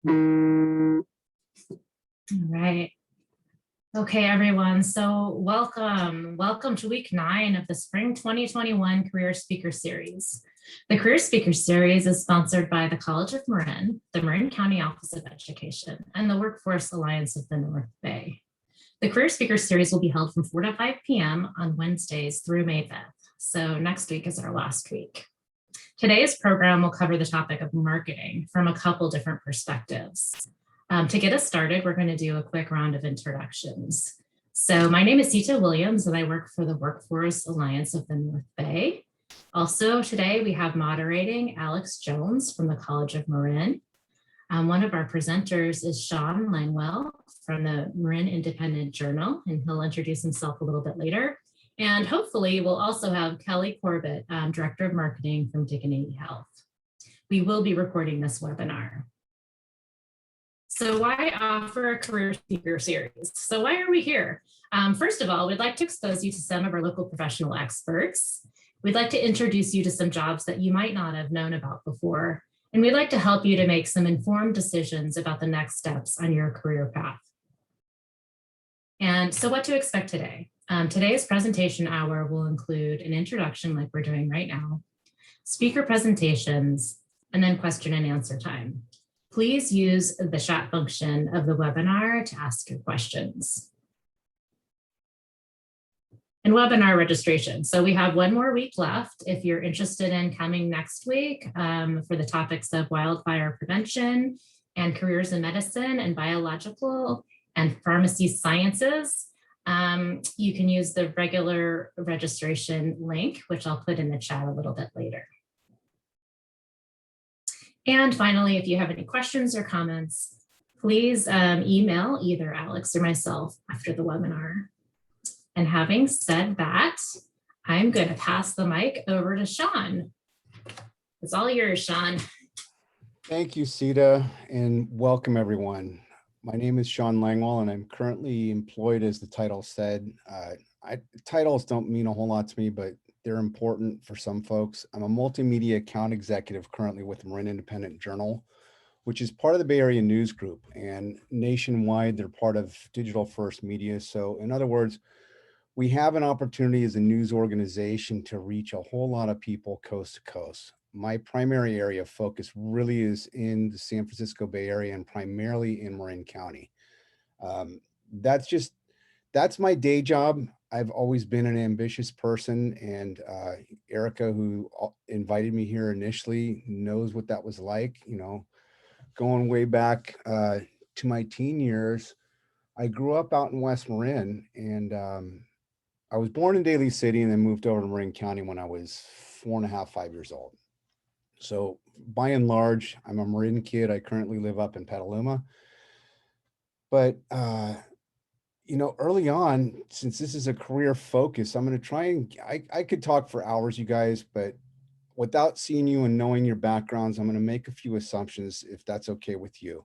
All right. Okay, everyone. So welcome to week 9 of the Spring 2021 Career Speaker Series. The Career Speaker Series is sponsored by the College of Marin, the Marin County Office of Education, and the Workforce Alliance of the North Bay. The Career Speaker Series will be held from 4 to 5 p.m. on Wednesdays through May 5th. So next week is our last week. Today's program will cover the topic of marketing from a couple different perspectives. To get us started, we're going to do a quick round of introductions. So my name is Sita Williams, and I work for the Workforce Alliance of the North Bay. Also today, we have moderating Alex Jones from the College of Marin. One of our presenters is Shawn Langwell from the Marin Independent Journal, and he'll introduce himself a little bit later. And hopefully we'll also have Kelly Corbett, Director of Marketing from Dignity Health. We will be recording this webinar. So why offer a career speaker series? So why are we here? First of all, we'd like to expose you to some of our local professional experts. We'd like to introduce you to some jobs that you might not have known about before. And we'd like to help you to make some informed decisions about the next steps on your career path. And so what to expect today? Today's presentation hour will include an introduction like we're doing right now, speaker presentations, and then question and answer time. Please use the chat function of the webinar to ask your questions. And webinar registration. So we have one more week left. If you're interested in coming next week for the topics of wildfire prevention and careers in medicine and biological and pharmacy sciences, you can use the regular registration link, which I'll put in the chat a little bit later. And finally, if you have any questions or comments, please email either Alex or myself after the webinar. And having said that, I'm going to pass the mic over to Shawn. It's all yours, Shawn. Thank you, Sita, and welcome everyone. My name is Shawn Langwell, and I'm currently employed, as the title said. Titles don't mean a whole lot to me, but they're important for some folks. I'm a multimedia account executive currently with Marin Independent Journal, which is part of the Bay Area News Group, and nationwide, they're part of Digital First Media. So in other words, we have an opportunity as a news organization to reach a whole lot of people coast to coast. My primary area of focus really is in the San Francisco Bay Area and primarily in Marin County. That's my day job. I've always been an ambitious person, and Erica, who invited me here initially, knows what that was like. You know, going way back to my teen years, I grew up out in West Marin, and I was born in Daly City and then moved over to Marin County when I was 4.5, 5 years old. So by and large, I'm a Marin kid. I currently live up in Petaluma. But you know, early on, since this is a career focus, I'm going to try and I could talk for hours, you guys, but without seeing you and knowing your backgrounds, I'm going to make a few assumptions, if that's okay with you.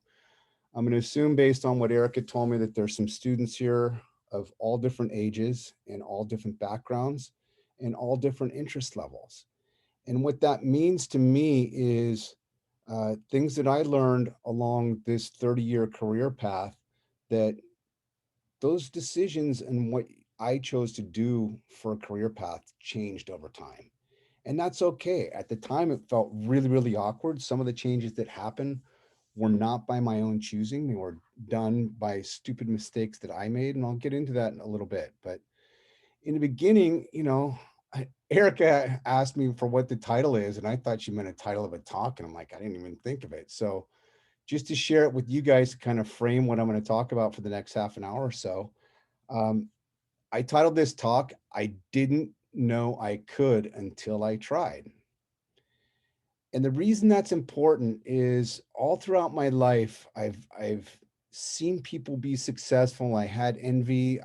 I'm going to assume, based on what Erica told me, that there's some students here of all different ages and all different backgrounds and all different interest levels. And what that means to me is things that I learned along this 30-year career path, that those decisions and what I chose to do for a career path changed over time. And that's okay. At the time, it felt really, really awkward. Some of the changes that happened were not by my own choosing. They were done by stupid mistakes that I made. And I'll get into that in a little bit. But in the beginning, you know, Erica asked me for what the title is, and I thought she meant a title of a talk. And I'm like, I didn't even think of it. So just to share it with you guys to kind of frame what I'm going to talk about for the next half an hour or so, I titled this talk, "I Didn't Know I Could Until I Tried." And the reason that's important is all throughout my life, I've seen people be successful. I had envy.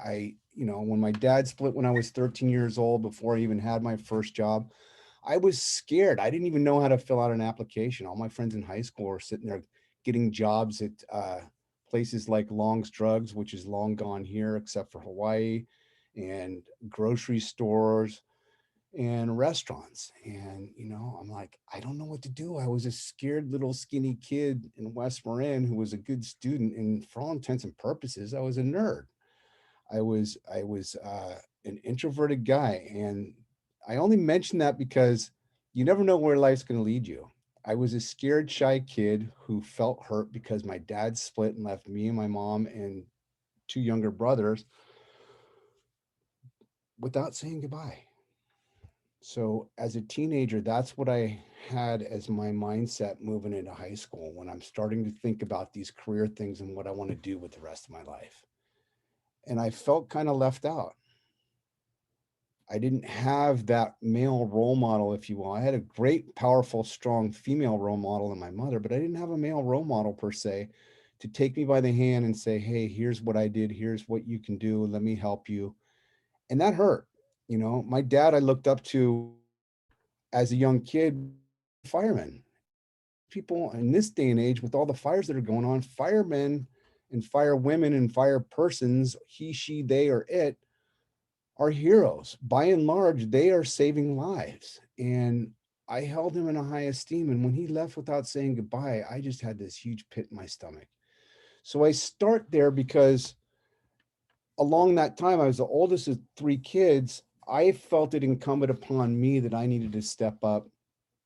You know, when my dad split when I was 13 years old, before I even had my first job, I was scared. I didn't even know how to fill out an application. All my friends in high school were sitting there getting jobs at places like Long's Drugs, which is long gone here, except for Hawaii, and grocery stores. and restaurants. And, I'm like, I don't know what to do. I was a scared little skinny kid in West Marin who was a good student. And for all intents and purposes, I was a nerd. I was an introverted guy. And I only mention that because you never know where life's going to lead you. I was a scared, shy kid who felt hurt because my dad split and left me and my mom and two younger brothers without saying goodbye. So as a teenager, that's what I had as my mindset moving into high school when I'm starting to think about these career things and what I want to do with the rest of my life. And I felt kind of left out. I didn't have that male role model, if you will. I had a great, powerful, strong female role model in my mother, but I didn't have a male role model per se to take me by the hand and say, hey, here's what I did. Here's what you can do. Let me help you. And that hurt. My dad I looked up to as a young kid, firemen. People in this day and age, with all the fires that are going on, firemen and fire women and fire persons, he, she, they, or it, are heroes. By and large, they are saving lives. And I held him in a high esteem. And when he left without saying goodbye, I just had this huge pit in my stomach. So I start there because along that time, I was the oldest of three kids. I felt it incumbent upon me that I needed to step up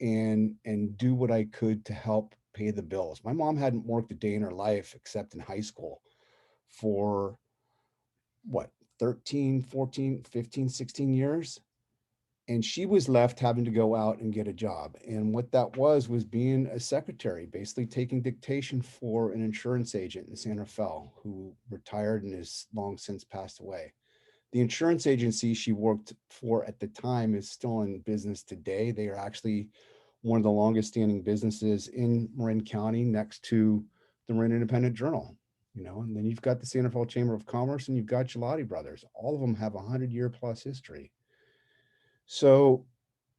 and do what I could to help pay the bills. My mom hadn't worked a day in her life except in high school for what, 13, 14, 15, 16 years. And she was left having to go out and get a job. And what that was being a secretary, basically taking dictation for an insurance agent in Santa Fe who retired and has long since passed away. The insurance agency she worked for at the time is still in business today. They are actually one of the longest standing businesses in Marin County next to the Marin Independent Journal. And then you've got the Santa Fe Chamber of Commerce and you've got Gelati Brothers. All of them have a 100-year plus history. So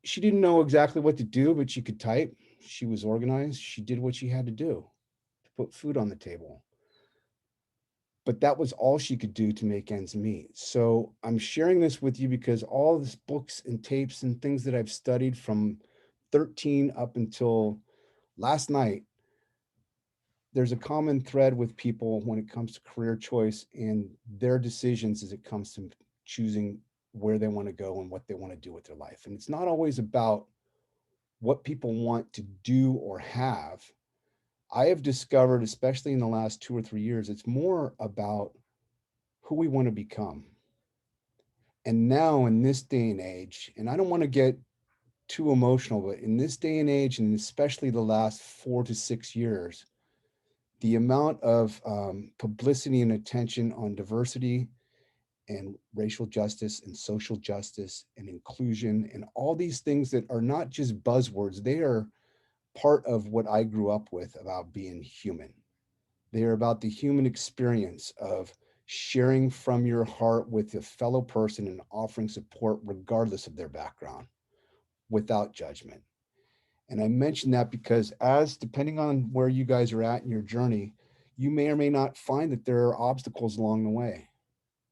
she didn't know exactly what to do, but she could type. She was organized. She did what she had to do to put food on the table. But that was all she could do to make ends meet. So I'm sharing this with you because all these books and tapes and things that I've studied from 13 up until last night, there's a common thread with people when it comes to career choice and their decisions as it comes to choosing where they want to go and what they want to do with their life. And it's not always about what people want to do or have. I have discovered, especially in the last 2 or 3 years, it's more about who we want to become. And now in this day and age, and I don't want to get too emotional, but in this day and age, and especially the last 4 to 6 years, the amount of publicity and attention on diversity and racial justice and social justice and inclusion and all these things that are not just buzzwords, they are part of what I grew up with about being human. They are about the human experience of sharing from your heart with a fellow person and offering support regardless of their background without judgment. And I mention that because as depending on where you guys are at in your journey, you may or may not find that there are obstacles along the way.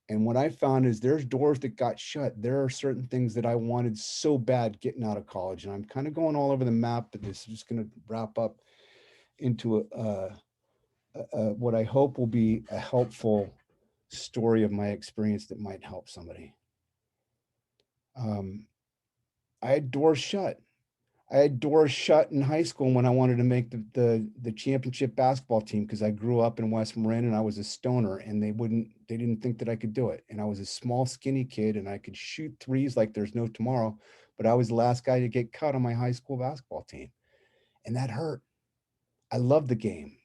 And what I found is there's doors that got shut. There are certain things that I wanted so bad getting out of college. And I'm kind of going all over the map, but this is just going to wrap up into what I hope will be a helpful story of my experience that might help somebody. Um, I had doors shut. I had doors shut in high school when I wanted to make the championship basketball team because I grew up in West Marin and I was a stoner and they didn't think that I could do it. And I was a small, skinny kid and I could shoot threes like there's no tomorrow, but I was the last guy to get cut on my high school basketball team. And that hurt. I loved the game.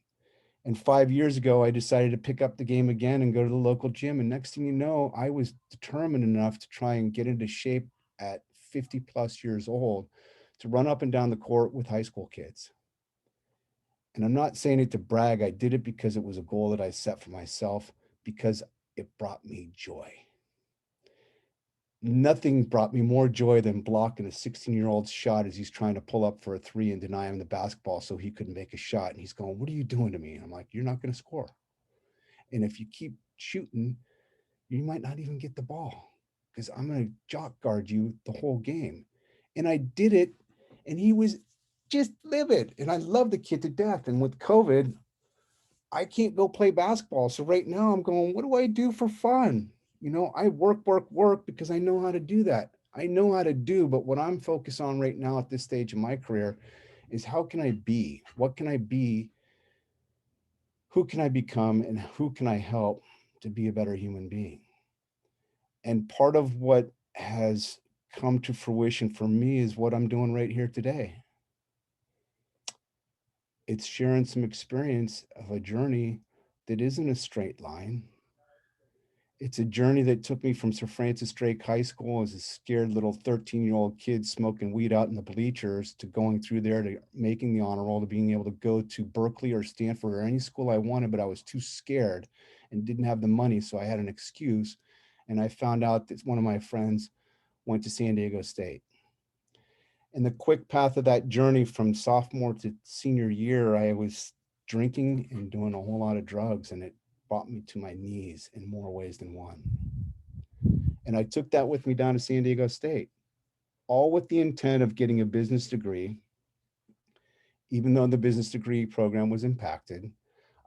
And 5 years ago, I decided to pick up the game again and go to the local gym. And next thing you know, I was determined enough to try and get into shape at 50 plus years old to run up and down the court with high school kids. And I'm not saying it to brag. I did it because it was a goal that I set for myself because it brought me joy. Nothing brought me more joy than blocking a 16-year-old's shot as he's trying to pull up for a three and deny him the basketball so he couldn't make a shot. And he's going, "What are you doing to me?" And I'm like, "You're not going to score. And if you keep shooting, you might not even get the ball." because I'm going to jock guard you the whole game. And I did it, and he was just livid. And I love the kid to death. And with COVID, I can't go play basketball. So right now I'm going, what do I do for fun? I work because I know how to do that. I know how to do, but what I'm focused on right now at this stage of my career is how can I be? What can I be? Who can I become? And who can I help to be a better human being? And part of what has come to fruition for me is what I'm doing right here today. It's sharing some experience of a journey that isn't a straight line. It's a journey that took me from Sir Francis Drake High School as a scared little 13-year-old kid smoking weed out in the bleachers to going through there to making the honor roll to being able to go to Berkeley or Stanford or any school I wanted, but I was too scared and didn't have the money, so I had an excuse. And I found out that one of my friends went to San Diego State. And the quick path of that journey from sophomore to senior year, I was drinking and doing a whole lot of drugs, and it brought me to my knees in more ways than one. And I took that with me down to San Diego State, all with the intent of getting a business degree. Even though the business degree program was impacted,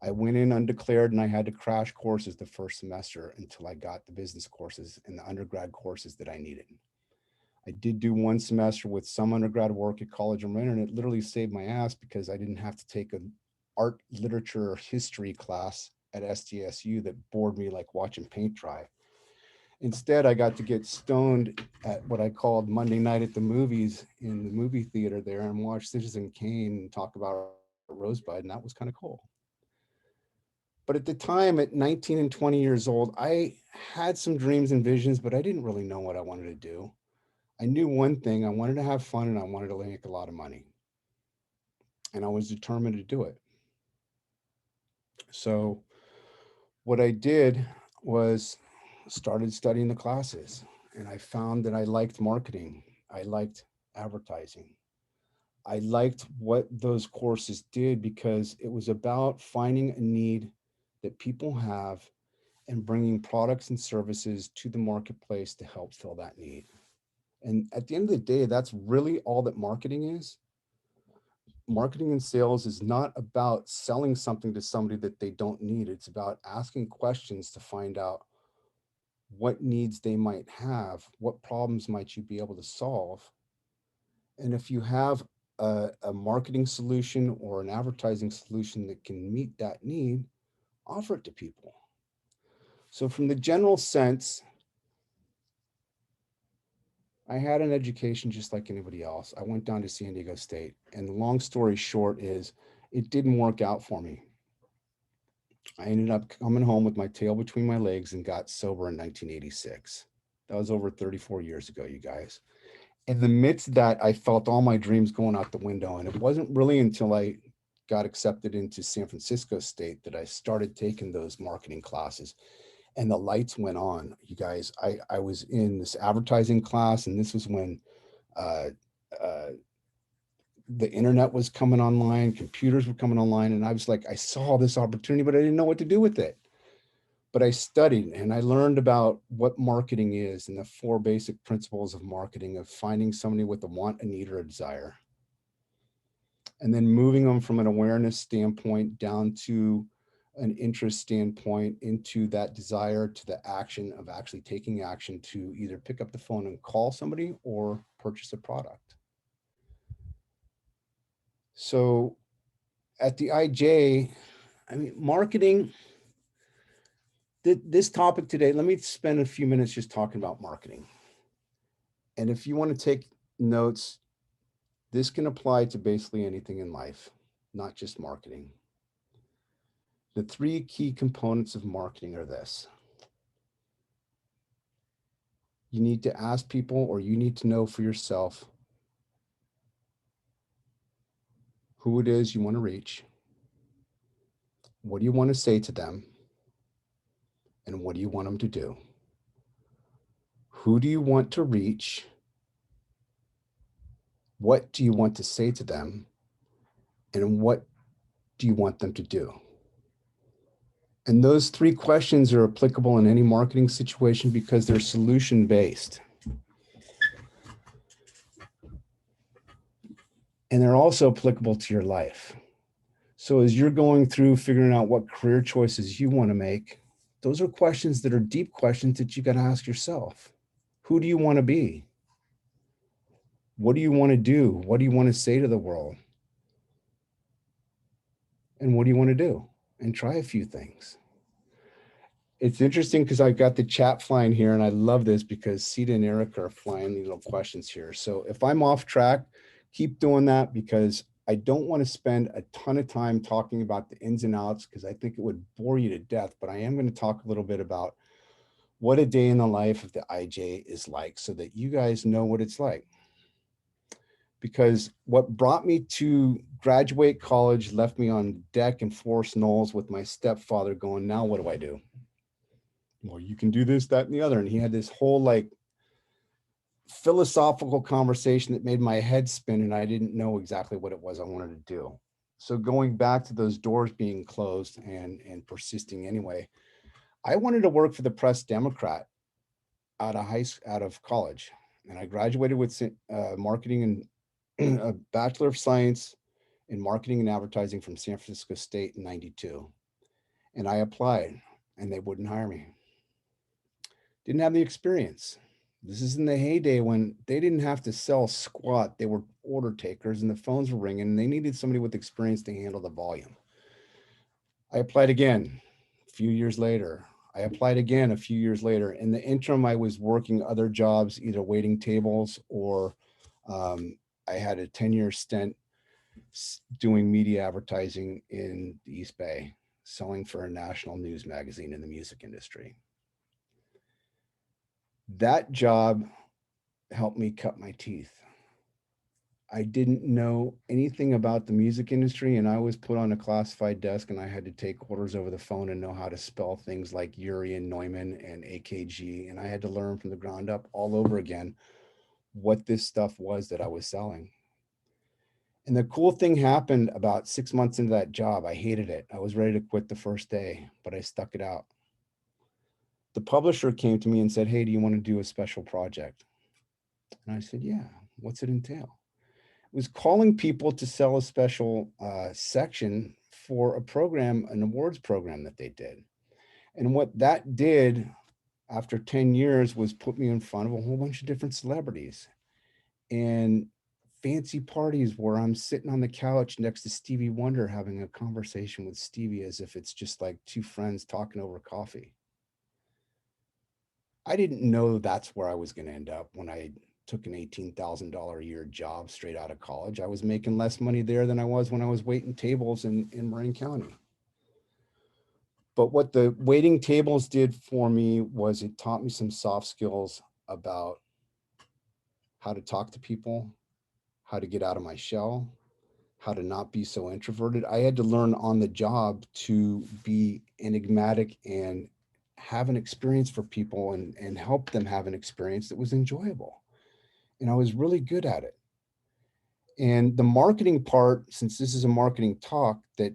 I went in undeclared and I had to crash courses the first semester until I got the business courses and the undergrad courses that I needed. I did do one semester with some undergrad work at College of Marin, and it literally saved my ass because I didn't have to take an art, literature, or history class at SDSU that bored me like watching paint dry. Instead, I got to get stoned at what I called Monday night at the movies in the movie theater there and watch Citizen Kane and talk about Rosebud, and that was kind of cool. But at the time, at 19 and 20 years old, I had some dreams and visions, but I didn't really know what I wanted to do. I knew one thing: I wanted to have fun and I wanted to make a lot of money. And I was determined to do it. So, what I did was started studying the classes, and I found that I liked marketing, I liked advertising, I liked what those courses did because it was about finding a need that people have and bringing products and services to the marketplace to help fill that need. And at the end of the day, that's really all that marketing is. Marketing and sales is not about selling something to somebody that they don't need. It's about asking questions to find out what needs they might have, what problems might you be able to solve. And if you have a marketing solution or an advertising solution that can meet that need, offer it to people. So, from the general sense, I had an education just like anybody else. I went down to San Diego State. And the long story short is it didn't work out for me. I ended up coming home with my tail between my legs and got sober in 1986. That was over 34 years ago, you guys. In the midst of that, I felt all my dreams going out the window. And it wasn't really until I got accepted into San Francisco State that I started taking those marketing classes and the lights went on. You guys, I was in this advertising class, and this was when uh, uh, the internet was coming online, computers were coming online. And I was like, I saw this opportunity, but I didn't know what to do with it. But I studied and I learned about what marketing is and the four basic principles of marketing, of finding somebody with a want, a need, or a desire, and then moving them from an awareness standpoint down to an interest standpoint into that desire to the action of actually taking action to either pick up the phone and call somebody or purchase a product. So at the IJ, I mean, marketing, this topic today, let me spend a few minutes just talking about marketing. And if you want to take notes, this can apply to basically anything in life, not just marketing. The three key components of marketing are this: you need to ask people, or you need to know for yourself, who it is you want to reach, what do you want to say to them, and what do you want them to do. Who do you want to reach? What do you want to say to them? And what do you want them to do? And those three questions are applicable in any marketing situation because they're solution-based. And they're also applicable to your life. So as you're going through figuring out what career choices you want to make, those are questions that are deep questions that you got to ask yourself. Who do you want to be? What do you want to do? What do you want to say to the world? And what do you want to do? And try a few things. It's interesting because I've got the chat flying here, and I love this because Sita and Eric are flying these little questions here. So if I'm off track, keep doing that because I don't want to spend a ton of time talking about the ins and outs because I think it would bore you to death, but I am going to talk a little bit about what a day in the life of the IJ is like so that you guys know what it's like. Because what brought me to graduate college left me on deck in Forest Knolls with my stepfather going, now what do I do? Well, you can do this, that, and the other. And he had this whole like philosophical conversation that made my head spin and I didn't know exactly what it was I wanted to do. So going back to those doors being closed and persisting anyway, I wanted to work for the Press Democrat out of college. And I graduated with marketing and a Bachelor of Science in Marketing and Advertising from San Francisco State in '92. And I applied and they wouldn't hire me. Didn't have the experience. This is in the heyday when they didn't have to sell squat. They were order takers and the phones were ringing and they needed somebody with experience to handle the volume. I applied again a few years later. I applied again a few years later. In the interim, I was working other jobs, either waiting tables or I had a 10-year stint doing media advertising in the East Bay, selling for a national news magazine in the music industry. That job helped me cut my teeth. I didn't know anything about the music industry and I was put on a classified desk and I had to take orders over the phone and know how to spell things like Uri and Neumann and AKG. And I had to learn from the ground up all over again what this stuff was that I was selling. And the cool thing happened about 6 months into that job. I hated it. I was ready to quit the first day, but I stuck it out. The publisher came to me and said, hey, do you want to do a special project? And I said, yeah, what's it entail? It was calling people to sell a special section for a program, an awards program that they did. And what that did after 10 years was put me in front of a whole bunch of different celebrities and fancy parties where I'm sitting on the couch next to Stevie Wonder having a conversation with Stevie as if it's just like two friends talking over coffee. I didn't know that's where I was going to end up when I took an $18,000 a year job straight out of college. I was making less money there than I was when I was waiting tables in Marin County. But what the waiting tables did for me was it taught me some soft skills about how to talk to people, how to get out of my shell, how to not be so introverted. I had to learn on the job to be enigmatic and have an experience for people and help them have an experience that was enjoyable. And I was really good at it. And the marketing part, since this is a marketing talk, that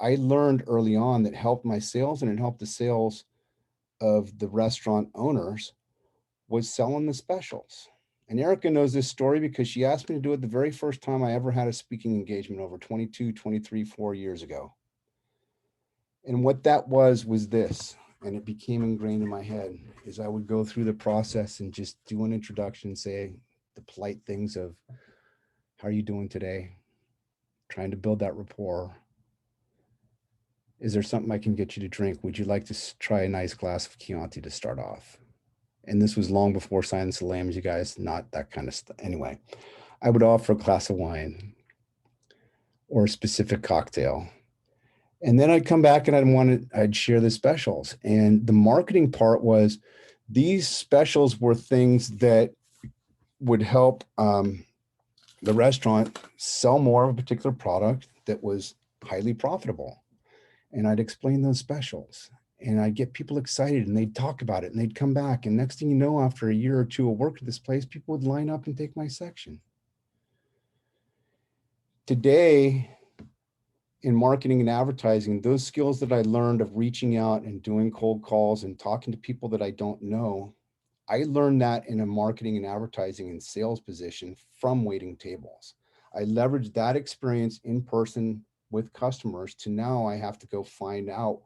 I learned early on that helped my sales and it helped the sales of the restaurant owners was selling the specials. And Erica knows this story because she asked me to do it the very first time I ever had a speaking engagement over 22, 23, 4 years ago. And what that was this, and it became ingrained in my head, is I would go through the process and just do an introduction, say the polite things of, how are you doing today? Trying to build that rapport. Is there something I can get you to drink? Would you like to try a nice glass of Chianti to start off? And this was long before Silence of the Lambs, you guys, not that kind of stuff. Anyway, I would offer a glass of wine or a specific cocktail. And then I'd come back and I'd share the specials. And the marketing part was these specials were things that would help the restaurant sell more of a particular product that was highly profitable. And I'd explain those specials and I'd get people excited and they'd talk about it and they'd come back. And next thing you know, after a year or two of work at this place, people would line up and take my section. Today, in marketing and advertising, those skills that I learned of reaching out and doing cold calls and talking to people that I don't know, I learned that in a marketing and advertising and sales position from waiting tables. I leveraged that experience in person with customers to now I have to go find out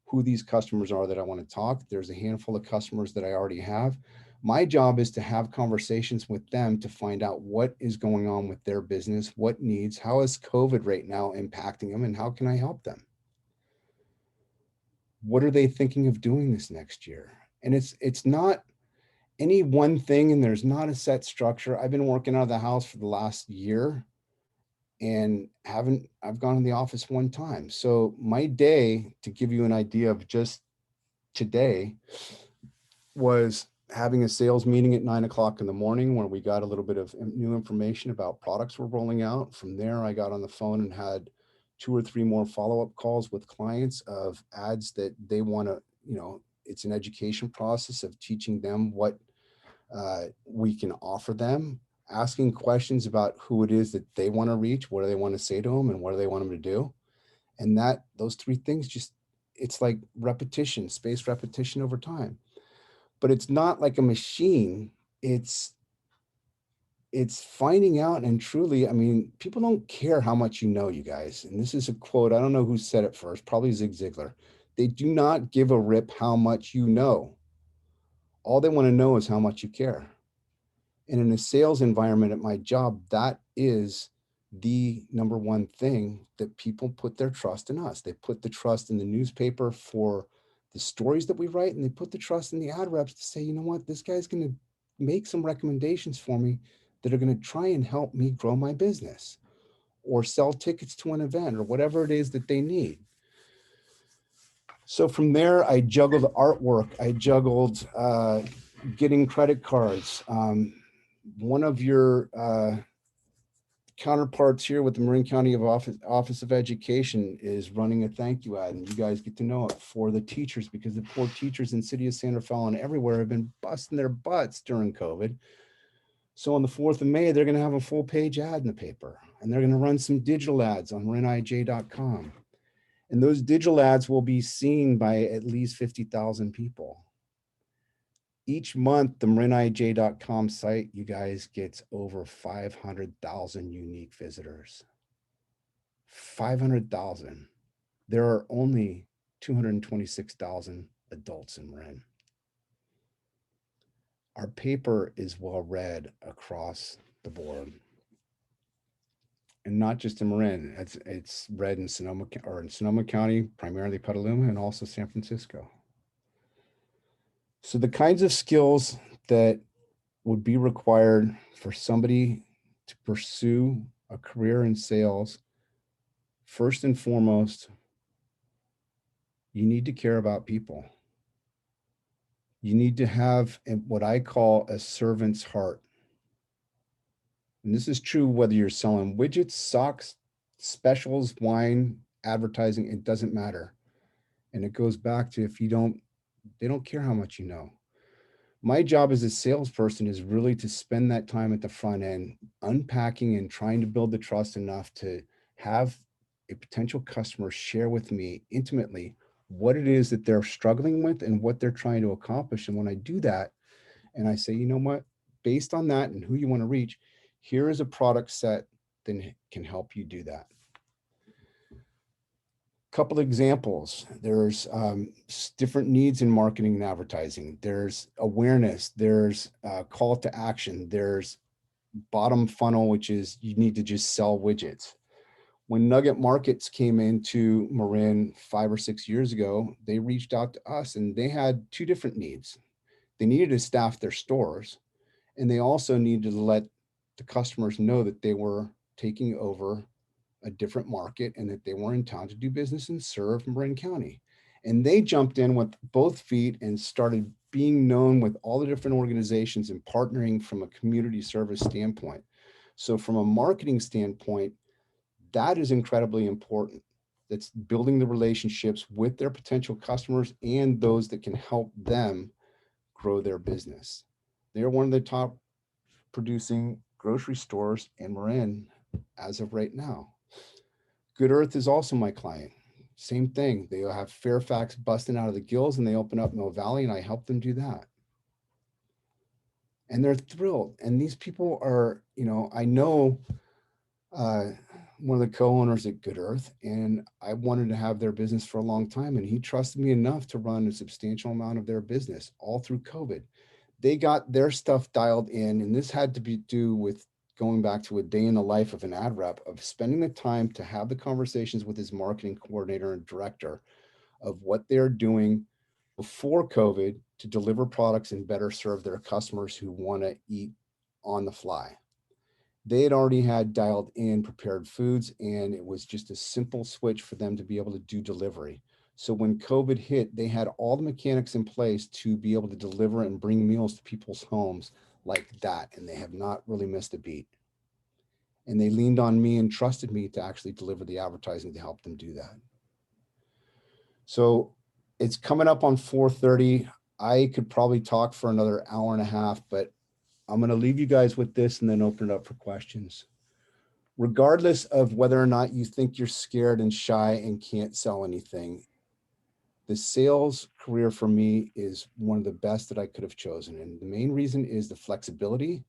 who these customers are that I want to talk. There's a handful of customers that I already have. My job is to have conversations with them to find out what is going on with their business, what needs, how is COVID right now impacting them, and how can I help them? What are they thinking of doing this next year? And it's not any one thing, and there's not a set structure. I've been working out of the house for the last year and I've gone to the office one time. So my day, to give you an idea of just today, was having a sales meeting at 9 o'clock in the morning where we got a little bit of new information about products we're rolling out. From there, I got on the phone and had 2 or 3 more follow-up calls with clients of ads that they want to, it's an education process of teaching them what we can offer them, asking questions about who it is that they want to reach, what do they want to say to them, and what do they want them to do. And that those 3 things just, it's like repetition, spaced repetition over time. But it's not like a machine. It's finding out, and truly, I mean, people don't care how much you know, you guys. And this is a quote, I don't know who said it first, probably Zig Ziglar. They do not give a rip how much you know. All they want to know is how much you care. And in a sales environment at my job, that is the number one thing that people put their trust in us. They put the trust in the newspaper for the stories that we write, and they put the trust in the ad reps to say, you know what, this guy's going to make some recommendations for me that are going to try and help me grow my business or sell tickets to an event or whatever it is that they need. So from there, I juggled artwork. I juggled getting credit cards. One of your counterparts here with the Marin County Office of Education is running a thank you ad, and you guys get to know it, for the teachers, because the poor teachers in city of Santa Fe and everywhere have been busting their butts during COVID. So on the 4th of May, they're going to have a full page ad in the paper, and they're going to run some digital ads on marinij.com. And those digital ads will be seen by at least 50,000 people. Each month, the marinij.com site, you guys, gets over 500,000 unique visitors. 500,000. There are only 226,000 adults in Marin. Our paper is well read across the board. And not just in Marin, it's read in Sonoma County, primarily Petaluma, and also San Francisco. So the kinds of skills that would be required for somebody to pursue a career in sales, first and foremost, you need to care about people. You need to have what I call a servant's heart. And this is true whether you're selling widgets, socks, specials, wine, advertising, it doesn't matter. And it goes back to, they don't care how much you know. My job as a salesperson is really to spend that time at the front end, unpacking and trying to build the trust enough to have a potential customer share with me intimately what it is that they're struggling with and what they're trying to accomplish. And when I do that, and I say, you know what, based on that and who you want to reach, here is a product set that can help you do that. Couple examples. There's different needs in marketing and advertising. There's awareness. There's call to action. There's bottom funnel, which is you need to just sell widgets. When Nugget Markets came into Marin 5 or 6 years ago, they reached out to us and they had 2 different needs. They needed to staff their stores, and they also needed to let the customers know that they were taking over a different market and that they were in town to do business and serve Marin County. And they jumped in with both feet and started being known with all the different organizations and partnering from a community service standpoint. So from a marketing standpoint, that is incredibly important. That's building the relationships with their potential customers and those that can help them grow their business. They're one of the top producing grocery stores in Marin as of right now. Good Earth is also my client. Same thing. They have Fairfax busting out of the gills and they open up Mill Valley and I help them do that. And they're thrilled. And these people are, I know one of the co-owners at Good Earth, and I wanted to have their business for a long time. And he trusted me enough to run a substantial amount of their business all through COVID. They got their stuff dialed in, and this had to be do with going back to a day in the life of an ad rep, of spending the time to have the conversations with his marketing coordinator and director of what they're doing before COVID to deliver products and better serve their customers who want to eat on the fly. They had already had dialed in prepared foods, and it was just a simple switch for them to be able to do delivery. So when COVID hit, they had all the mechanics in place to be able to deliver and bring meals to people's homes like that. And they have not really missed a beat. And they leaned on me and trusted me to actually deliver the advertising to help them do that. So it's coming up on 4:30. I could probably talk for another hour and a half, but I'm going to leave you guys with this and then open it up for questions. Regardless of whether or not you think you're scared and shy and can't sell anything, the sales career for me is one of the best that I could have chosen. And the main reason is the flexibility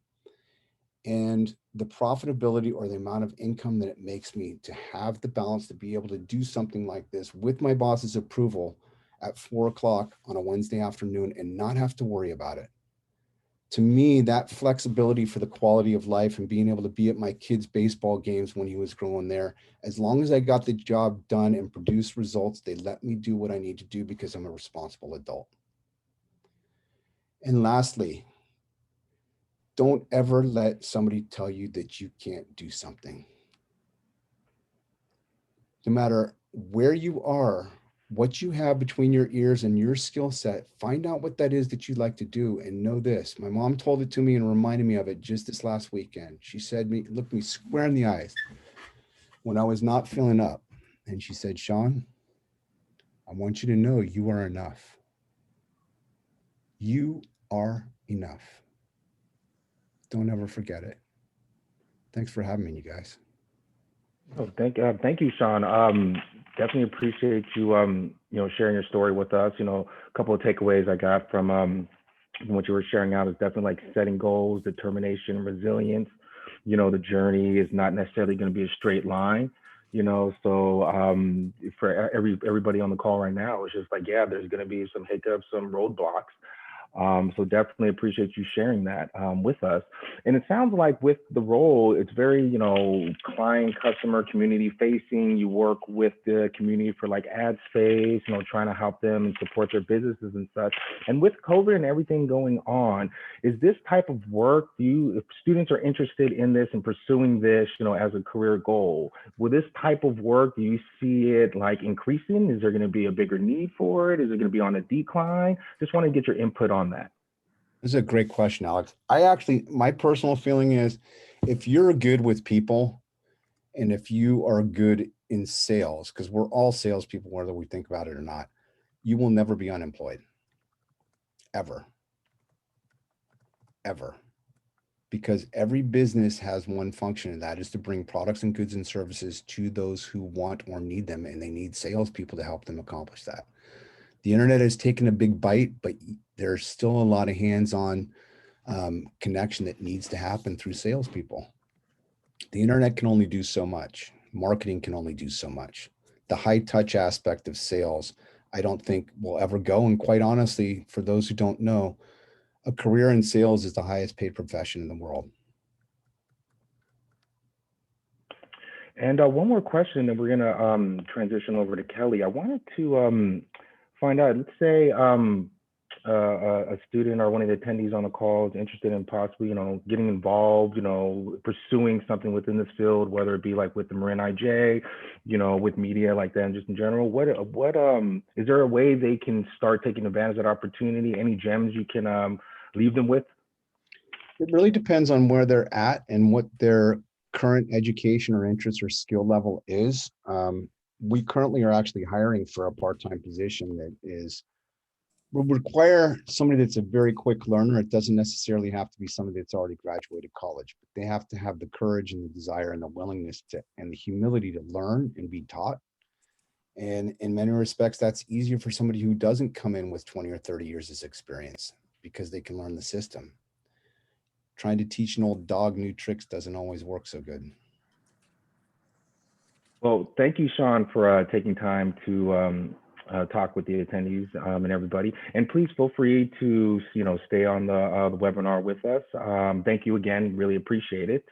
and the profitability, or the amount of income that it makes me to have the balance to be able to do something like this with my boss's approval at 4 o'clock on a Wednesday afternoon and not have to worry about it. To me, that flexibility for the quality of life and being able to be at my kid's baseball games when he was growing there, as long as I got the job done and produced results, they let me do what I need to do because I'm a responsible adult. And lastly, don't ever let somebody tell you that you can't do something. No matter where you are, what you have between your ears and your skill set, find out what that is that you like to do, and know this. My mom told it to me and reminded me of it just this last weekend. She said, looked me square in the eyes when I was not feeling up. And she said, Shawn, I want you to know you are enough. You are enough. Don't ever forget it. Thanks for having me, you guys. Oh, thank you, Shawn. Definitely appreciate you, sharing your story with us. A couple of takeaways I got from what you were sharing out is definitely like setting goals, determination, resilience. The journey is not necessarily going to be a straight line. So for everybody on the call right now, it's just like, yeah, there's going to be some hiccups, some roadblocks. So definitely appreciate you sharing that with us. And it sounds like with the role, it's very, client, customer, community facing. You work with the community for like ad space, trying to help them and support their businesses and such. And with COVID and everything going on, is this type of work, if students are interested in this and pursuing this, as a career goal, will this type of work, do you see it like increasing? Is there going to be a bigger need for it? Is it going to be on a decline? Just want to get your input on that. This is a great question, Alex. My personal feeling is if you're good with people and if you are good in sales, because we're all salespeople, whether we think about it or not, you will never be unemployed. Ever. Ever. Because every business has one function, and that is to bring products and goods and services to those who want or need them, and they need salespeople to help them accomplish that. The internet has taken a big bite, but there's still a lot of hands-on connection that needs to happen through salespeople. The internet can only do so much. Marketing can only do so much. The high-touch aspect of sales, I don't think will ever go. And quite honestly, for those who don't know, a career in sales is the highest paid profession in the world. And one more question, and we're going to transition over to Kelly. I wanted to find out, let's say a student or one of the attendees on the call is interested in possibly, getting involved, pursuing something within this field, whether it be like with the Marin IJ, with media like that, and just in general. What is there a way they can start taking advantage of that opportunity? Any gems you can leave them with? It really depends on where they're at and what their current education or interest or skill level is. We currently are actually hiring for a part-time position that is would require somebody that's a very quick learner. It doesn't necessarily have to be somebody that's already graduated college, but they have to have the courage and the desire and the willingness to, and the humility to learn and be taught. And in many respects, that's easier for somebody who doesn't come in with 20 or 30 years of experience because they can learn the system. Trying to teach an old dog new tricks doesn't always work so good. Well, thank you, Shawn, for taking time to talk with the attendees and everybody. And please feel free to, stay on the webinar with us. Thank you again, really appreciate it.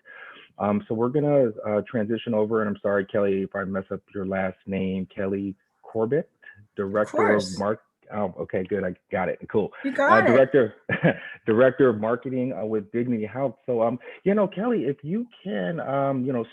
So we're gonna transition over, and I'm sorry, Kelly, if I mess up your last name, Kelly Corbett, Director of Mark. Oh, okay, good, I got it, cool. You got it. Director of Marketing with Dignity Health. So, Kelly, if you can,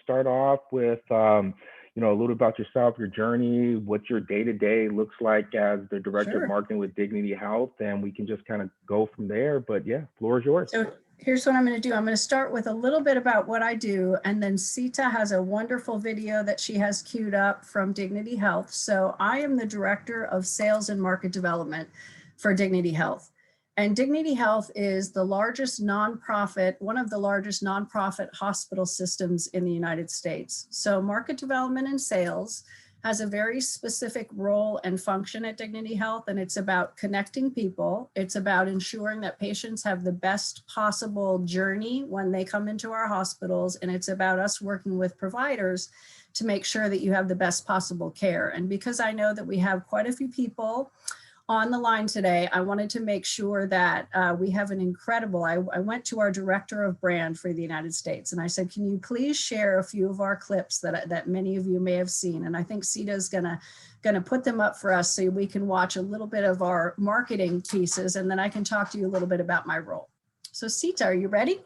start off with, a little about yourself, your journey, what your day-to-day looks like as the Director of Marketing with Dignity Health, and we can just kind of go from there. But yeah, floor is yours. So here's what I'm going to do. I'm going to start with a little bit about what I do, and then Sita has a wonderful video that she has queued up from Dignity Health. So I am the Director of Sales and Market Development for Dignity Health. And Dignity Health is the largest nonprofit, one of the largest nonprofit hospital systems in the United States. So market development and sales has a very specific role and function at Dignity Health, and it's about connecting people. It's about ensuring that patients have the best possible journey when they come into our hospitals, and it's about us working with providers to make sure that you have the best possible care. And because I know that we have quite a few people on the line today, I wanted to make sure that we have an incredible, I went to our director of brand for the United States and I said, can you please share a few of our clips that many of you may have seen? And I think Sita's gonna put them up for us so we can watch a little bit of our marketing pieces, and then I can talk to you a little bit about my role. So Sita, are you ready?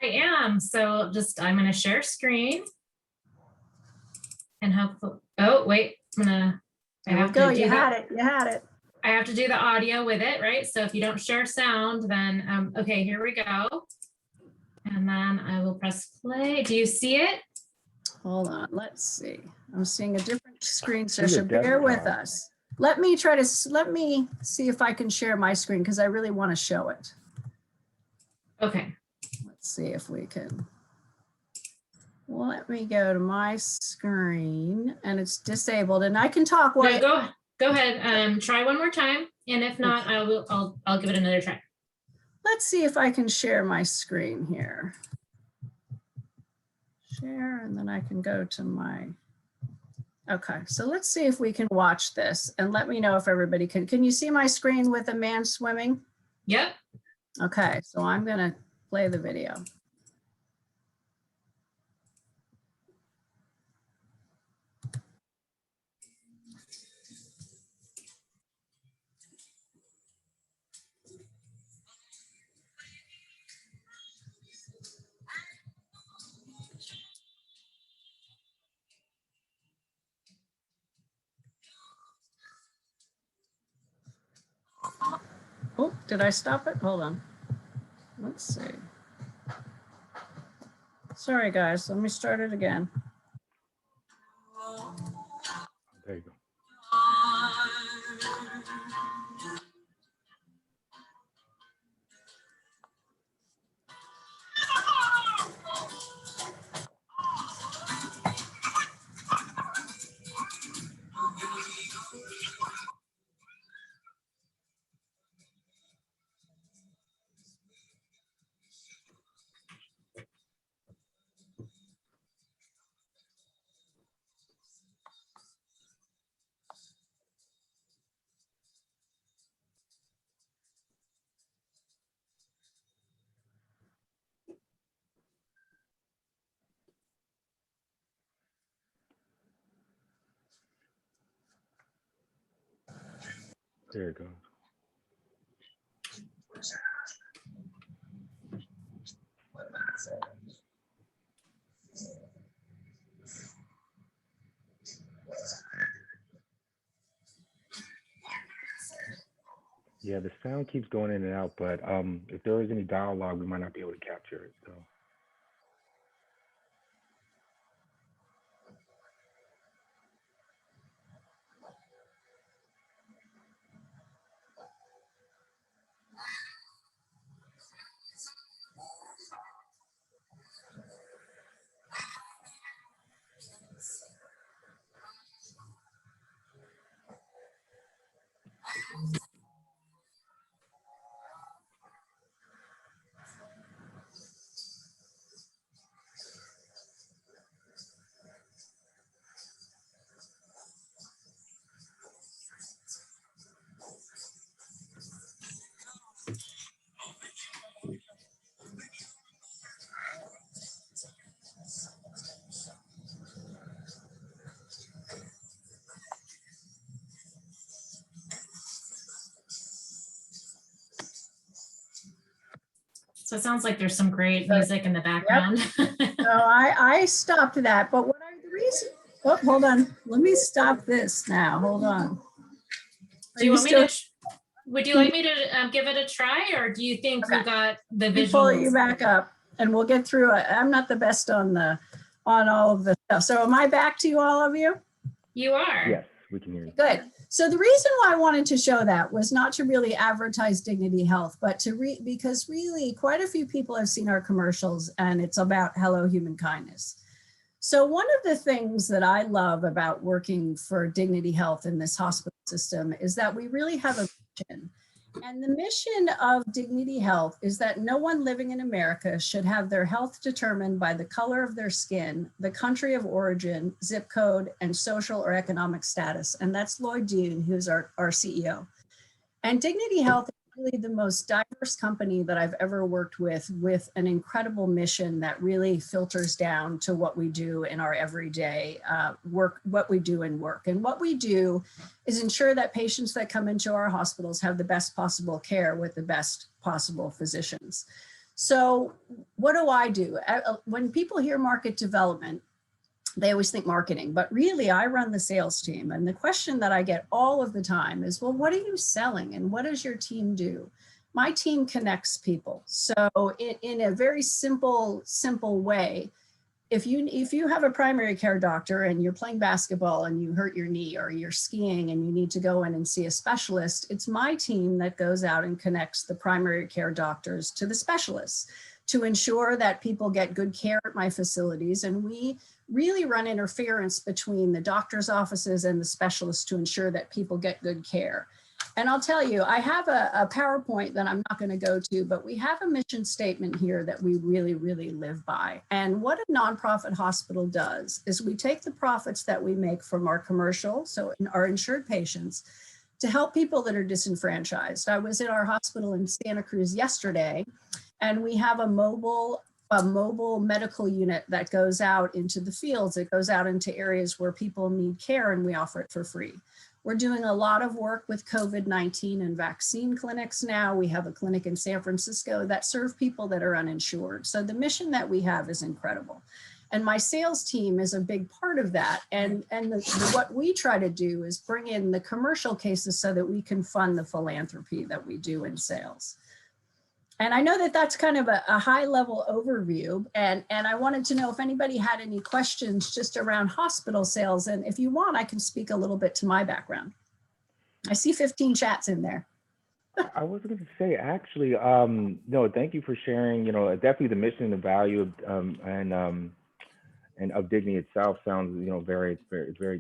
I am. So I'm gonna share screen and hopefully, oh wait, There we go, you had it. I have to do the audio with it, right? So if you don't share sound, then, okay, here we go. And then I will press play. Do you see it? Hold on, let's see. I'm seeing a different screen, so bear with us. Let me see if I can share my screen because I really want to show it. Okay. Let's see if we can. Well, let me go to my screen and it's disabled and I can talk. No, go ahead. Try one more time. And if not, I'll give it another try. Let's see if I can share my screen here. Share, and then I can go to my, okay. So let's see if we can watch this and let me know if everybody can you see my screen with a man swimming? Yep. Okay, so I'm gonna play the video. Oh, did I stop it? Hold on. Let's see. Sorry, guys. Let me start it again. There you go. There you go. Yeah, the sound keeps going in and out, but if there is any dialogue, we might not be able to capture it. So. So it sounds like there's some great music in the background. So I stopped that, but the reason, oh, hold on, let me stop this now, hold on. Do you want me to, would you like me to give it a try, or do you think you got the Pull you visuals? back up and we'll get through it. I'm not the best on all of the stuff. So am I back to you, all of you? You are. Yes, we can hear you. Good. So the reason why I wanted to show that was not to really advertise Dignity Health, but because really quite a few people have seen our commercials and it's about hello human kindness. So one of the things that I love about working for Dignity Health in this hospital system is that we really have a mission. And the mission of Dignity Health is that no one living in America should have their health determined by the color of their skin, the country of origin, zip code, and social or economic status. And that's Lloyd Dean, who's our CEO. And Dignity Health is really the most diverse company that I've ever worked with an incredible mission that really filters down to what we do in our everyday work, what we do in work. And what we do is ensure that patients that come into our hospitals have the best possible care with the best possible physicians. So what do? When people hear market development, they always think marketing, but really I run the sales team. And the question that I get all of the time is, well, what are you selling and what does your team do? My team connects people. So in a very simple way, if you have a primary care doctor and you're playing basketball and you hurt your knee, or you're skiing and you need to go in and see a specialist, it's my team that goes out and connects the primary care doctors to the specialists to ensure that people get good care at my facilities. And we really run interference between the doctor's offices and the specialists to ensure that people get good care. And I'll tell you, I have a PowerPoint that I'm not going to go to, but we have a mission statement here that we really, really live by. And what a nonprofit hospital does is we take the profits that we make from our commercial, so our insured patients, to help people that are disenfranchised. I was in our hospital in Santa Cruz yesterday, and we have a mobile medical unit that goes out into the fields. It goes out into areas where people need care, and we offer it for free. We're doing a lot of work with COVID-19 and vaccine clinics now. We have a clinic in San Francisco that serve people that are uninsured. So the mission that we have is incredible. And my sales team is a big part of that. And what we try to do is bring in the commercial cases so that we can fund the philanthropy that we do in sales. And I know that that's kind of a high level overview. And I wanted to know if anybody had any questions just around hospital sales. And if you want, I can speak a little bit to my background. I see 15 chats in there. I was going to say, actually, no, thank you for sharing. You know, definitely the mission and the value and of Dignity itself sounds, you know, very,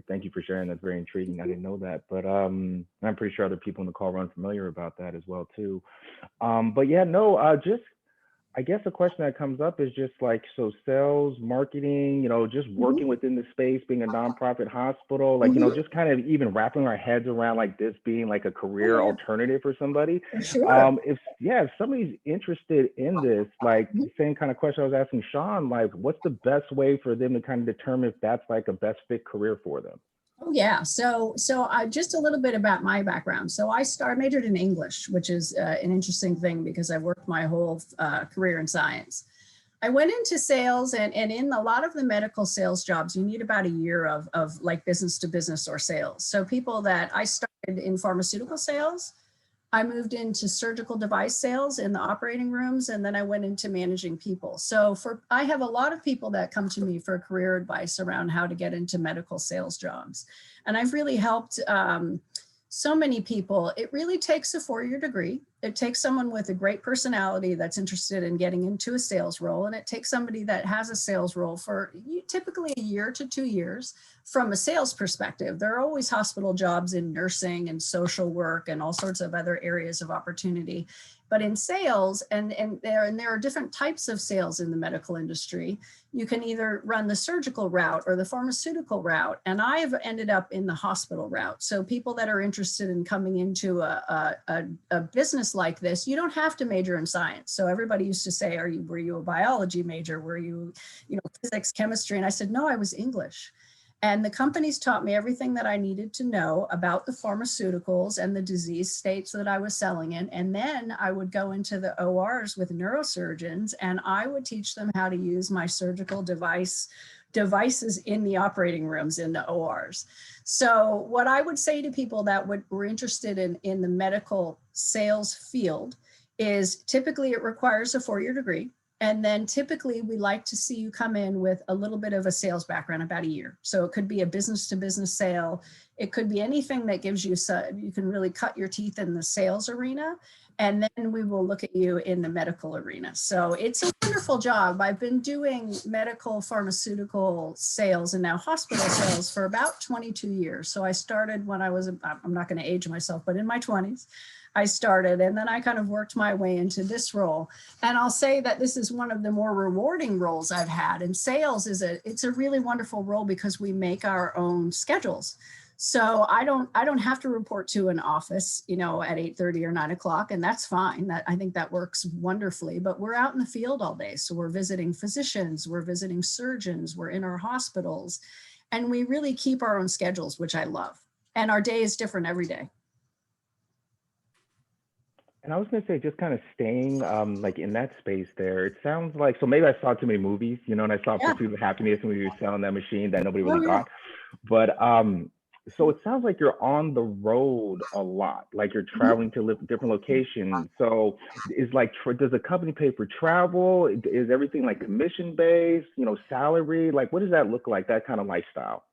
thank you for sharing. That's very intriguing. I didn't know that, but I'm pretty sure other people in the call are unfamiliar about that as well too. But yeah, no, just, I guess a question that comes up is just like, so sales, marketing, you know, just working within the space, being a nonprofit hospital, like, you know, just kind of even wrapping our heads around like this being like a career alternative for somebody. Sure. If somebody's interested in this, like the same kind of question I was asking Shawn, like what's the best way for them to kind of determine if that's like a best fit career for them? Oh yeah, so just a little bit about my background. So I majored in English, which is an interesting thing because I worked my whole career in science. I went into sales, and in a lot of the medical sales jobs, you need about a year of like business to business or sales. So I started in pharmaceutical sales. I moved into surgical device sales in the operating rooms, and then I went into managing people. So I have a lot of people that come to me for career advice around how to get into medical sales jobs. And I've really helped so many people. It really takes a 4-year degree. It takes someone with a great personality that's interested in getting into a sales role. And it takes somebody that has a sales role for typically a year to 2 years. From a sales perspective, there are always hospital jobs in nursing and social work and all sorts of other areas of opportunity. But in sales, and there are different types of sales in the medical industry. You can either run the surgical route or the pharmaceutical route. And I've ended up in the hospital route. So people that are interested in coming into a business like this, you don't have to major in science. So everybody used to say, were you a biology major? Were you physics, chemistry? And I said, no, I was English. And the companies taught me everything that I needed to know about the pharmaceuticals and the disease states that I was selling in. And then I would go into the ORs with neurosurgeons and I would teach them how to use my surgical devices in the operating rooms in the ORs. So what I would say to people that were interested in the medical sales field is typically it requires a 4-year degree. And then typically we like to see you come in with a little bit of a sales background, about a year. So it could be a business to business sale. It could be anything that gives you, you can really cut your teeth in the sales arena. And then we will look at you in the medical arena. So it's a wonderful job. I've been doing medical pharmaceutical sales and now hospital sales for about 22 years. So I started when I was, I'm not going to age myself, but in my 20s. I started, and then I kind of worked my way into this role. And I'll say that this is one of the more rewarding roles I've had. And sales it's a really wonderful role because we make our own schedules. So I don't have to report to an office, at 8:30 or 9 o'clock, and that's fine. I think that works wonderfully, but we're out in the field all day. So we're visiting physicians, we're visiting surgeons, we're in our hospitals, and we really keep our own schedules, which I love. And our day is different every day. And I was going to say, just kind of staying like in that space there, it sounds like, so maybe I saw too many movies, and I saw Pursuit of Happiness when we were selling that machine that nobody really got. But so it sounds like you're on the road a lot, like you're traveling to different locations. So is like, does the company pay for travel? Is everything like commission based, salary? Like, what does that look like, that kind of lifestyle?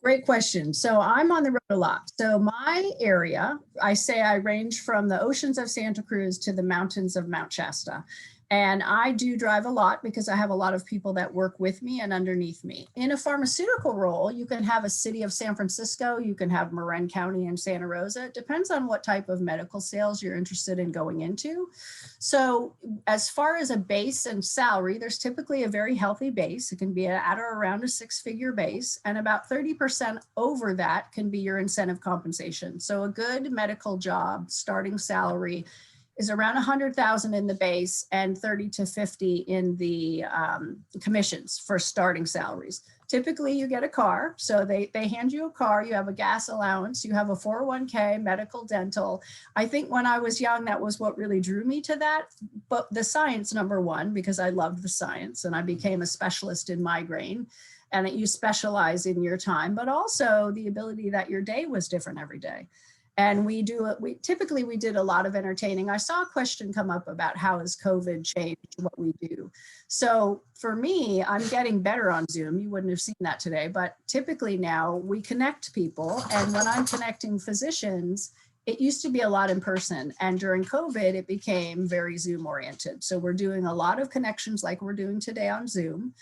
Great question. So I'm on the road a lot. So my area, I say I range from the oceans of Santa Cruz to the mountains of Mount Shasta. And I do drive a lot because I have a lot of people that work with me and underneath me. In a pharmaceutical role, you can have a city of San Francisco, you can have Marin County and Santa Rosa. It depends on what type of medical sales you're interested in going into. So as far as a base and salary, there's typically a very healthy base. It can be at or around a 6-figure base, and about 30% over that can be your incentive compensation. So a good medical job starting salary is around 100,000 in the base and 30 to 50 in the commissions for starting salaries. Typically you get a car. So they hand you a car, you have a gas allowance, you have a 401k, medical, dental. I think when I was young, that was what really drew me to that. But the science, number one, because I loved the science and I became a specialist in migraine, and you specialize in your time, but also the ability that your day was different every day. And we typically did a lot of entertaining. I saw a question come up about how has COVID changed what we do. So for me, I'm getting better on Zoom. You wouldn't have seen that today, but typically now we connect people. And when I'm connecting physicians, it used to be a lot in person. And during COVID, it became very Zoom oriented. So we're doing a lot of connections like we're doing today on Zoom.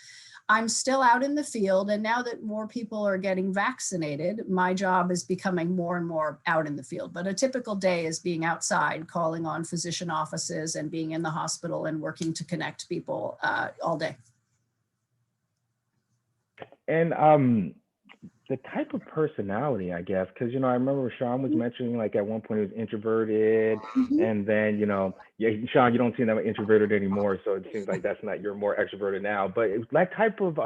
I'm still out in the field, and now that more people are getting vaccinated, my job is becoming more and more out in the field. But a typical day is being outside, calling on physician offices and being in the hospital and working to connect people all day. And the type of personality, I guess, because I remember Shawn was mentioning like at one point he was introverted, and then Shawn, you don't seem that introverted anymore, so it seems like you're more extroverted now. But it's that type of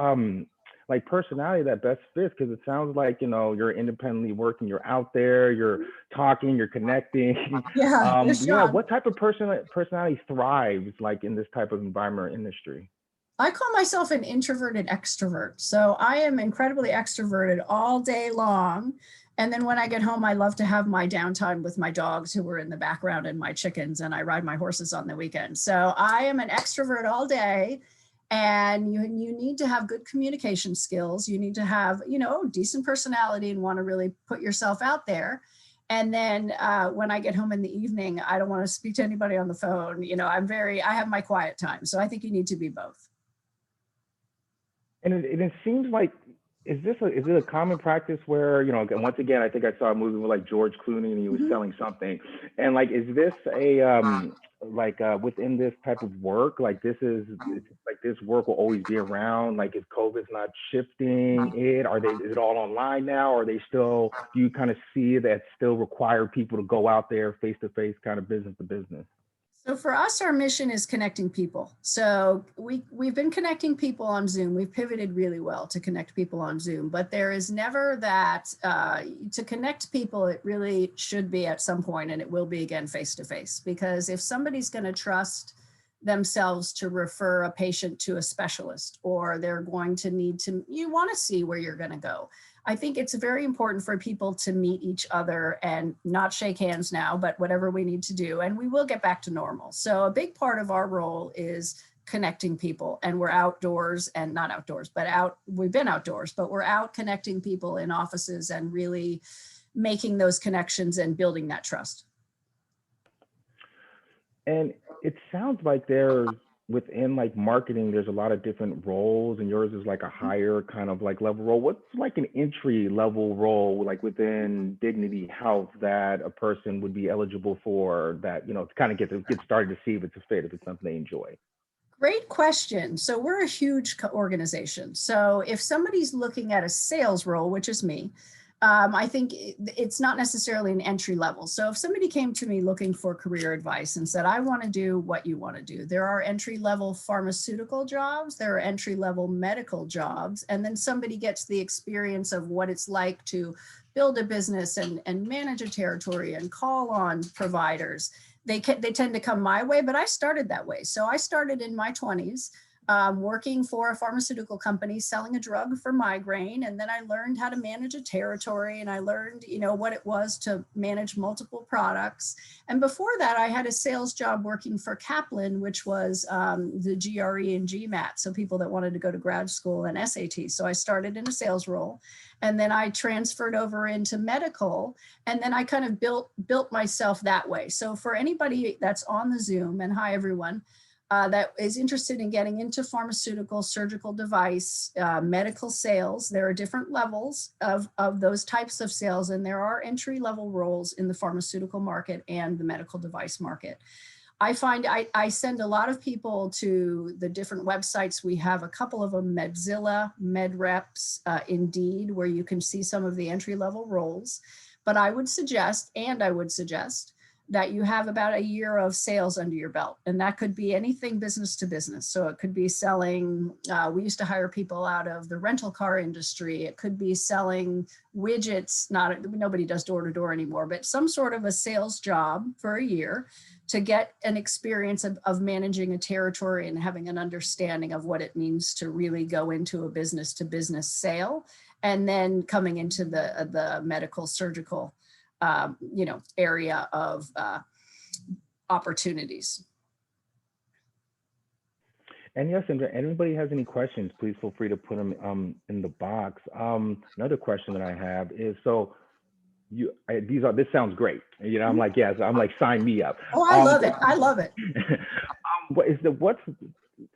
like personality that best fits, because it sounds like you're independently working, you're out there, you're talking, you're connecting. What type of personality thrives like in this type of environment or industry? I call myself an introverted extrovert. So I am incredibly extroverted all day long. And then when I get home, I love to have my downtime with my dogs who are in the background and my chickens, and I ride my horses on the weekend. So I am an extrovert all day. And you need to have good communication skills. You need to have, decent personality and want to really put yourself out there. And then when I get home in the evening, I don't want to speak to anybody on the phone. I have my quiet time. So I think you need to be both. And it seems like, is it a common practice where, once again, I think I saw a movie with like George Clooney and he was selling something. And like, is this within this type of work, like this work will always be around? Like, if COVID's not shifting it, is it all online now? Or do you kind of see that still require people to go out there face to face, kind of business to business? So for us, our mission is connecting people. So we've been connecting people on Zoom. We've pivoted really well to connect people on Zoom, but there is never that, to connect people, it really should be at some point, and it will be again face-to-face, because if somebody's going to trust themselves to refer a patient to a specialist, or they're going to need to, you want to see where you're going to go. I think it's very important for people to meet each other and not shake hands now, but whatever we need to do, and we will get back to normal. So a big part of our role is connecting people, and we're outdoors, and not outdoors, but we've been outdoors, but we're out connecting people in offices and really making those connections and building that trust. And it sounds like there's within like marketing, there's a lot of different roles, and yours is like a higher kind of like level role. What's like an entry level role like within Dignity Health that a person would be eligible for, that, you know, to kind of get started to see if it's a fit, if it's something they enjoy? Great question. So we're a huge organization. So if somebody's looking at a sales role, which is me, I think it's not necessarily an entry level. So if somebody came to me looking for career advice and said, I want to do what you want to do, there are entry level pharmaceutical jobs, there are entry level medical jobs, and then somebody gets the experience of what it's like to build a business and manage a territory and call on providers. They tend to come my way, but I started that way. So I started in my 20s. Working for a pharmaceutical company, selling a drug for migraine. And then I learned how to manage a territory, and I learned, you know, what it was to manage multiple products. And before that, I had a sales job working for Kaplan, which was the GRE and GMAT. So people that wanted to go to grad school and SAT. So I started in a sales role, and then I transferred over into medical. And then I kind of built myself that way. So for anybody that's on the Zoom, and hi, everyone, that is interested in getting into pharmaceutical, surgical device, medical sales. There are different levels of those types of sales, and there are entry level roles in the pharmaceutical market and the medical device market. I find I send a lot of people to the different websites. We have a couple of them, Medzilla, MedReps, Indeed, where you can see some of the entry level roles. But I would suggest that you have about a year of sales under your belt. And that could be anything business to business. So it could be selling, we used to hire people out of the rental car industry. It could be selling widgets, nobody does door to door anymore, but some sort of a sales job for a year to get an experience of managing a territory and having an understanding of what it means to really go into a business to business sale. And then coming into the medical surgical area of opportunities. And yes, if anybody has any questions, please feel free to put them in the box. Another question that I have is, so this sounds great. You know, I'm like, yes, I'm like, sign me up. Oh, I love it. I love it.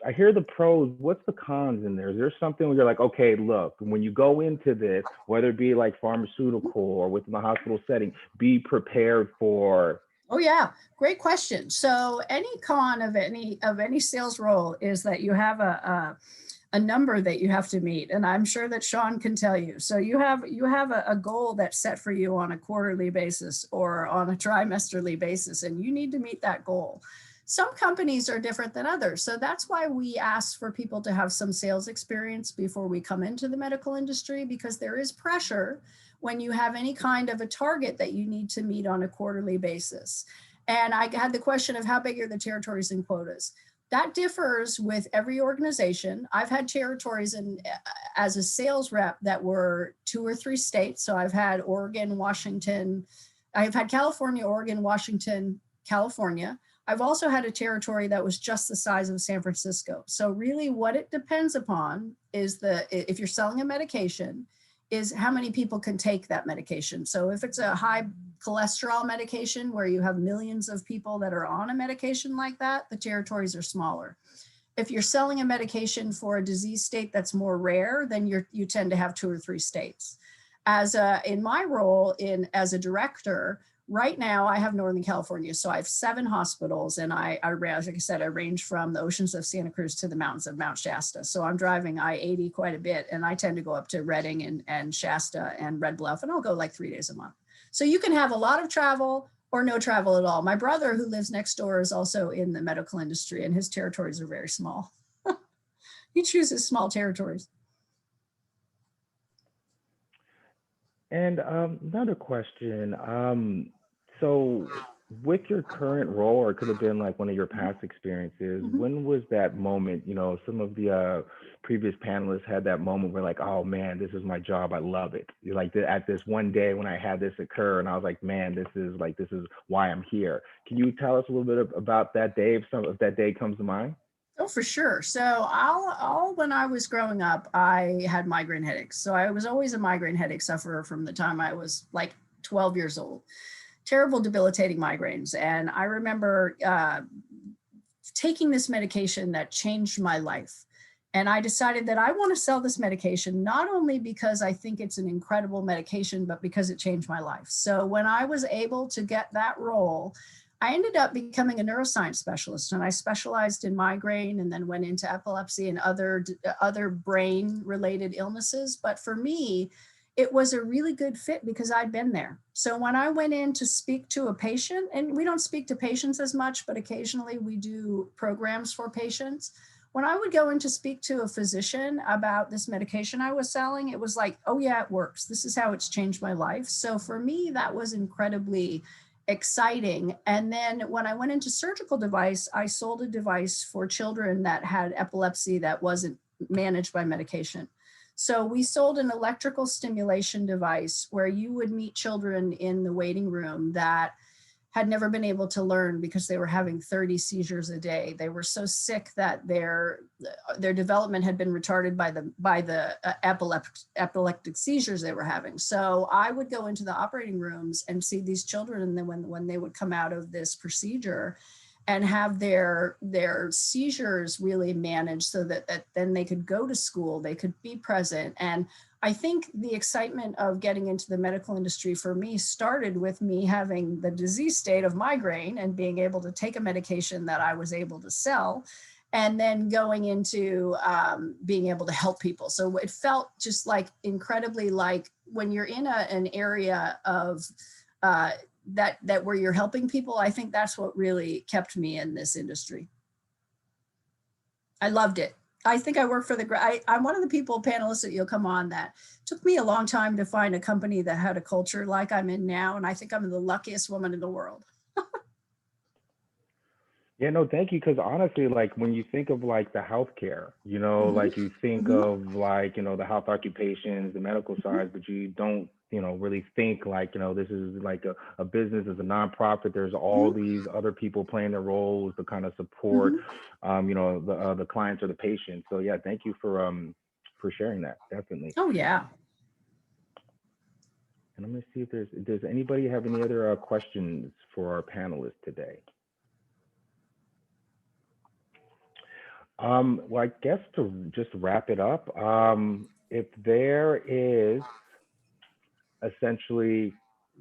I hear the pros. What's the cons in there? Is there something where you're like, okay, look, when you go into this, whether it be like pharmaceutical or within the hospital setting, be prepared for? Oh yeah, great question. So any con of any sales role is that you have a number that you have to meet, and I'm sure that Shawn can tell you. So you have a goal that's set for you on a quarterly basis or on a trimesterly basis, and you need to meet that goal. Some companies are different than others. So that's why we ask for people to have some sales experience before we come into the medical industry, because there is pressure when you have any kind of a target that you need to meet on a quarterly basis. And I had the question of how big are the territories and quotas? That differs with every organization. I've had territories as a sales rep that were 2 or 3 states. So I've had Oregon, Washington. I've had California, Oregon, Washington, California. I've also had a territory that was just the size of San Francisco. So really what it depends upon is if you're selling a medication, is how many people can take that medication. So if it's a high cholesterol medication where you have millions of people that are on a medication like that, the territories are smaller. If you're selling a medication for a disease state that's more rare, then you tend to have 2 or 3 states. In my role as a director, right now I have Northern California. So I have 7 hospitals, and like I said, I range from the oceans of Santa Cruz to the mountains of Mount Shasta. So I'm driving I-80 quite a bit, and I tend to go up to Redding and Shasta and Red Bluff, and I'll go like 3 days a month. So you can have a lot of travel or no travel at all. My brother, who lives next door, is also in the medical industry, and his territories are very small. He chooses small territories. And another question. So with your current role, or it could have been like one of your past experiences, Mhm. when was that moment? You know, some of the previous panelists had that moment where like, oh man, this is my job. I love it. You're like at this one day when I had this occur and I was like, man, this is why I'm here. Can you tell us a little bit about that day if that day comes to mind? Oh, for sure. So all when I was growing up, I had migraine headaches. So I was always a migraine headache sufferer from the time I was like 12 years old. Terrible, debilitating migraines. And I remember taking this medication that changed my life. And I decided that I want to sell this medication, not only because I think it's an incredible medication, but because it changed my life. So when I was able to get that role, I ended up becoming a neuroscience specialist, and I specialized in migraine and then went into epilepsy and other brain related illnesses. But for me, it was a really good fit because I'd been there. So when I went in to speak to a patient, and we don't speak to patients as much, but occasionally we do programs for patients. When I would go in to speak to a physician about this medication I was selling, it was like, oh yeah, it works. This is how it's changed my life. So for me, that was incredibly exciting. And then when I went into surgical device, I sold a device for children that had epilepsy that wasn't managed by medication. So we sold an electrical stimulation device where you would meet children in the waiting room that had never been able to learn because they were having 30 seizures a day. They were so sick that their development had been retarded by the epileptic seizures they were having. So I would go into the operating rooms and see these children, and then when they would come out of this procedure and have their seizures really managed so that then they could go to school, they could be present. And I think the excitement of getting into the medical industry for me started with me having the disease state of migraine and being able to take a medication that I was able to sell, and then going into being able to help people. So it felt just like incredibly like when you're in an area of that where you're helping people, I think that's what really kept me in this industry. I loved it. I think I work for I'm one of the panelists that you'll come on that took me a long time to find a company that had a culture like I'm in now. And I think I'm the luckiest woman in the world. Yeah, no, thank you. Because honestly, like when you think of like the healthcare, you know, like you think of like, you know, the health occupations, the medical side, but you don't, you know, really think like, you know, this is like a business, as a nonprofit. There's all these other people playing their roles to kind of support, you know, the clients or the patients. So yeah, thank you for sharing that. Definitely. Oh yeah. And let me see if does anybody have any other questions for our panelists today? Well, I guess to just wrap it up, if there is essentially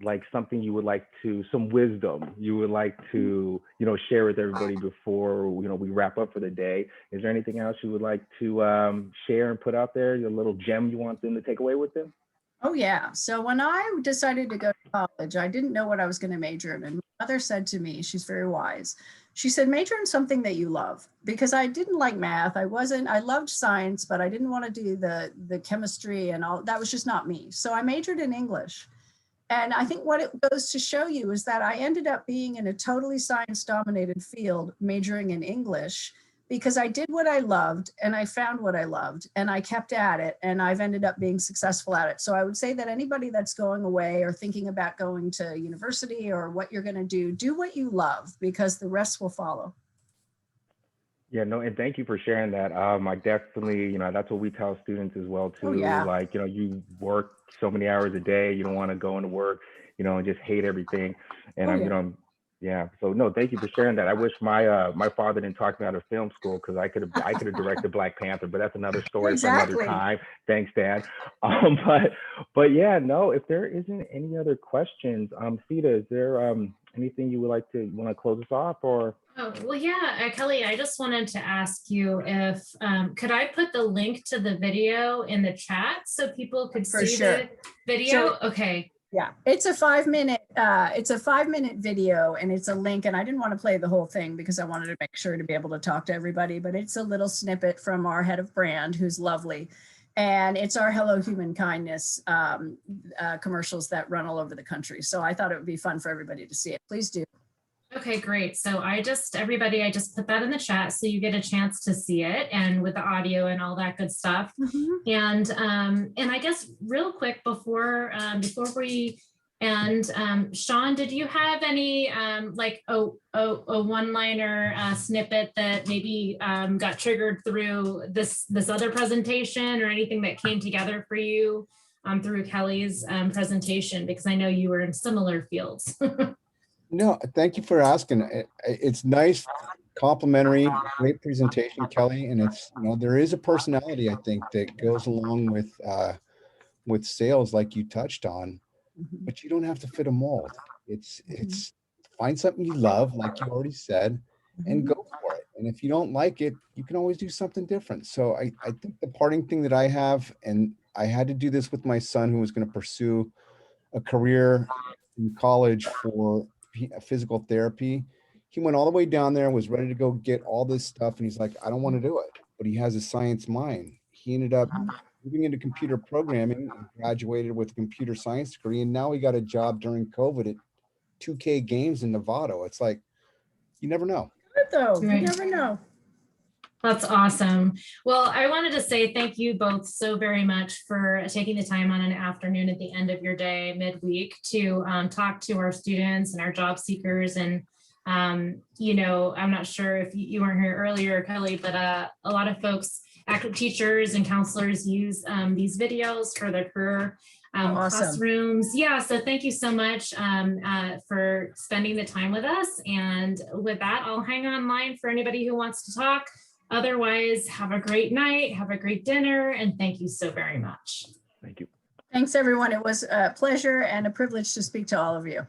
like something you would like to, some wisdom you would like to, you know, share with everybody before, you know, we wrap up for the day, is there anything else you would like to share and put out there, your little gem you want them to take away with them? Oh yeah. So when I decided to go to college, I didn't know what I was going to major in. And my mother said to me, she's very wise. She said, major in something that you love, because I didn't like math. I loved science, but I didn't want to do the chemistry and all. That was just not me. So I majored in English. And I think what it goes to show you is that I ended up being in a totally science dominated field, majoring in English, because I did what I loved and I found what I loved and I kept at it, and I've ended up being successful at it. So I would say that anybody that's going away or thinking about going to university or what you're going to do what you love, because the rest will follow. Yeah, no, and thank you for sharing that. I definitely, you know, that's what we tell students as well too. Oh, yeah. Like, you know, you work so many hours a day, you don't want to go into work, you know, and just hate everything. And I'm, you know, yeah. So no, thank you for sharing that. I wish my my father didn't talk me out of film school, because I could have directed Black Panther, but that's another story for another time. Thanks, Dad. But yeah, no, if there isn't any other questions, Sita, is there anything you would like to want to close us off, or? Oh, well, yeah, Kelly, I just wanted to ask you if, could I put the link to the video in the chat so people could see the video? Okay, Yeah, it's a 5-minute video, and it's a link, and I didn't want to play the whole thing because I wanted to make sure to be able to talk to everybody, but it's a little snippet from our head of brand, who's lovely. And it's our Hello Human Kindness commercials that run all over the country. So I thought it would be fun for everybody to see it. Please do. Okay, great. So everybody, I just put that in the chat so you get a chance to see it, and with the audio and all that good stuff. And I guess real quick before we end, Shawn, did you have any like a one-liner snippet that maybe got triggered through this other presentation, or anything that came together for you through Kelly's presentation? Because I know you were in similar fields. No, thank you for asking. It's nice, complimentary, great presentation, Kelly. And it's, there is a personality, I think, that goes along with sales, like you touched on, but you don't have to fit a mold. It's find something you love, like you already said, and go for it. And if you don't like it, you can always do something different. So I think the parting thing that I have, and I had to do this with my son, who was going to pursue a career in college for physical therapy. He went all the way down there and was ready to go get all this stuff. And he's like, I don't want to do it, but he has a science mind. He ended up moving into computer programming and graduated with a computer science degree. And now he got a job during COVID at 2K Games in Nevada. It's like, you never know. Good though, Right. You never know. That's awesome. Well, I wanted to say thank you both so very much for taking the time on an afternoon at the end of your day, midweek, to talk to our students and our job seekers. And, I'm not sure if you weren't here earlier, Kelly, but a lot of folks, active teachers and counselors, use these videos for their career Awesome. classrooms. Yeah, so thank you so much for spending the time with us. And with that, I'll hang online for anybody who wants to talk. Otherwise, have a great night, have a great dinner, and thank you so very much. Thank you. Thanks, everyone. It was a pleasure and a privilege to speak to all of you.